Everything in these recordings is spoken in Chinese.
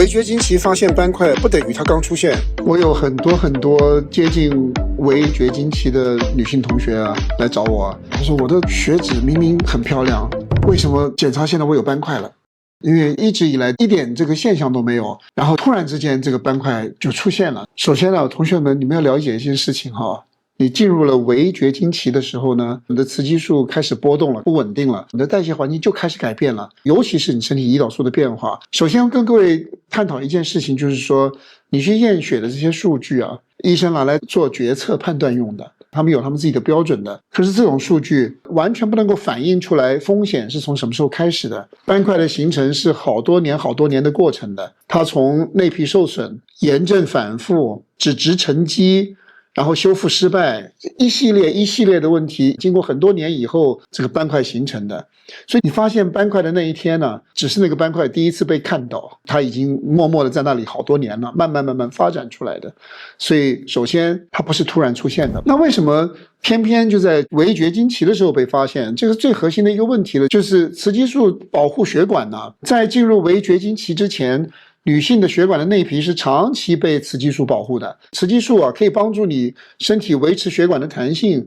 围绝经期发现斑块不等于它刚出现。我有很多接近围绝经期的女性同学啊来找我啊，她说我的血脂明明很漂亮，为什么检查现在我有斑块了？因为一直以来一点这个现象都没有，然后突然之间这个斑块就出现了。首先呢，同学们你们要了解一件事情哈。你进入了围绝经期的时候呢，你的雌激素开始波动了，不稳定了，你的代谢环境就开始改变了，尤其是你身体胰岛素的变化。首先要跟各位探讨一件事情，就是说你去验血的这些数据啊，医生拿来做决策判断用的，他们有他们自己的标准的。可是这种数据完全不能够反映出来风险是从什么时候开始的。斑块的形成是好多年的过程的，它从内皮受损、炎症反复、脂质沉积，然后修复失败，一系列的问题，经过很多年以后，这个斑块形成的。所以你发现斑块的那一天呢，只是那个斑块第一次被看到，它已经默默的在那里好多年了，慢慢发展出来的。所以首先它不是突然出现的。那为什么偏偏就在围绝经期的时候被发现？这个最核心的一个问题了，就是雌激素保护血管呢，在进入围绝经期之前，女性的血管的内皮是长期被雌激素保护的。雌激素啊，可以帮助你身体维持血管的弹性，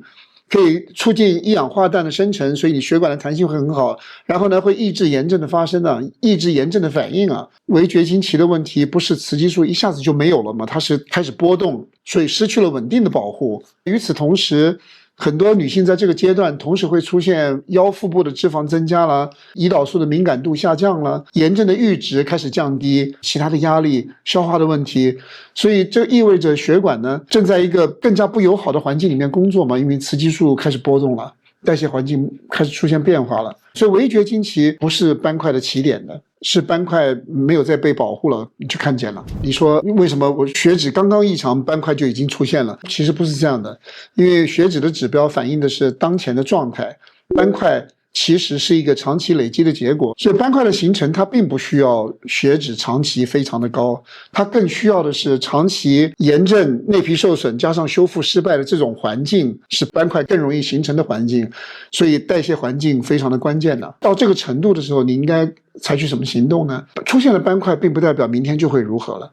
可以促进一氧化氮的生成，所以你血管的弹性会很好。然后呢，会抑制炎症的发生啊，抑制炎症的反应啊。围绝经期的问题不是雌激素一下子就没有了吗？它是开始波动，所以失去了稳定的保护。与此同时，很多女性在这个阶段同时会出现腰腹部的脂肪增加了，胰岛素的敏感度下降了，炎症的阈值开始降低，其他的压力、消化的问题，所以这意味着血管呢正在一个更加不友好的环境里面工作嘛，因为雌激素开始波动了，代谢环境开始出现变化了。所以围绝经期不是斑块的起点的，是斑块没有再被保护了，你就看见了。你说为什么我血脂刚刚异常，斑块就已经出现了？其实不是这样的，因为血脂的指标反映的是当前的状态，斑块其实是一个长期累积的结果。所以斑块的形成它并不需要血脂长期非常的高，它更需要的是长期炎症、内皮受损加上修复失败的这种环境，是斑块更容易形成的环境。所以代谢环境非常的关键的。到这个程度的时候，你应该采取什么行动呢？出现了斑块并不代表明天就会如何了，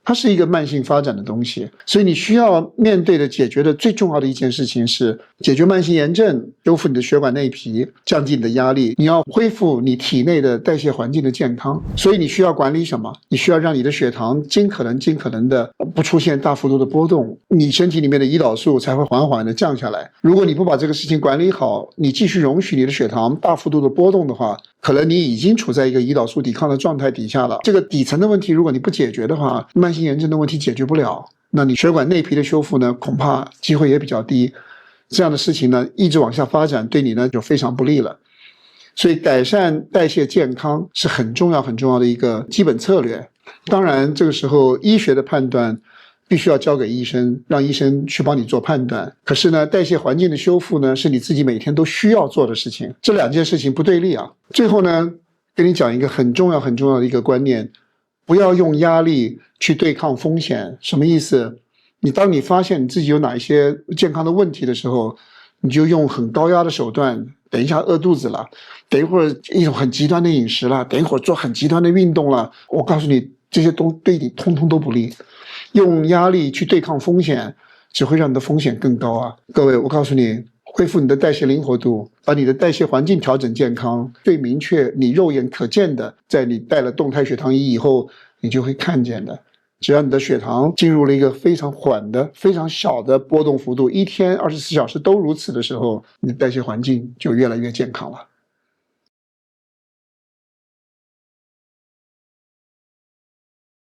它是一个慢性发展的东西，所以你需要面对的解决的最重要的一件事情是解决慢性炎症，修复你的血管内皮，降低你的压力，你要恢复你体内的代谢环境的健康。所以你需要管理什么？你需要让你的血糖尽可能的不出现大幅度的波动，你身体里面的胰岛素才会缓缓的降下来。如果你不把这个事情管理好，你继续容许你的血糖大幅度的波动的话，可能你已经处在一个胰岛素抵抗的状态底下了。这个底层的问题如果你不解决的话，慢性炎症的问题解决不了，那你血管内皮的修复呢，恐怕机会也比较低。这样的事情呢，一直往下发展，对你呢就非常不利了。所以改善代谢健康是很重要的一个基本策略。当然这个时候医学的判断必须要交给医生，让医生去帮你做判断。可是呢，代谢环境的修复呢，是你自己每天都需要做的事情，这两件事情不对立啊。最后呢，跟你讲一个很重要的一个观念，不要用压力去对抗风险。什么意思？当你发现你自己有哪一些健康的问题的时候，你就用很高压的手段，等一下饿肚子了，等一会儿一种很极端的饮食了，等一会儿做很极端的运动了，我告诉你，这些都对你通通都不利。用压力去对抗风险，只会让你的风险更高啊！各位，我告诉你，恢复你的代谢灵活度，把你的代谢环境调整健康，最明确你肉眼可见的，在你带了动态血糖仪以后，你就会看见的。只要你的血糖进入了一个非常缓的、非常小的波动幅度，一天24小时都如此的时候，你的代谢环境就越来越健康了。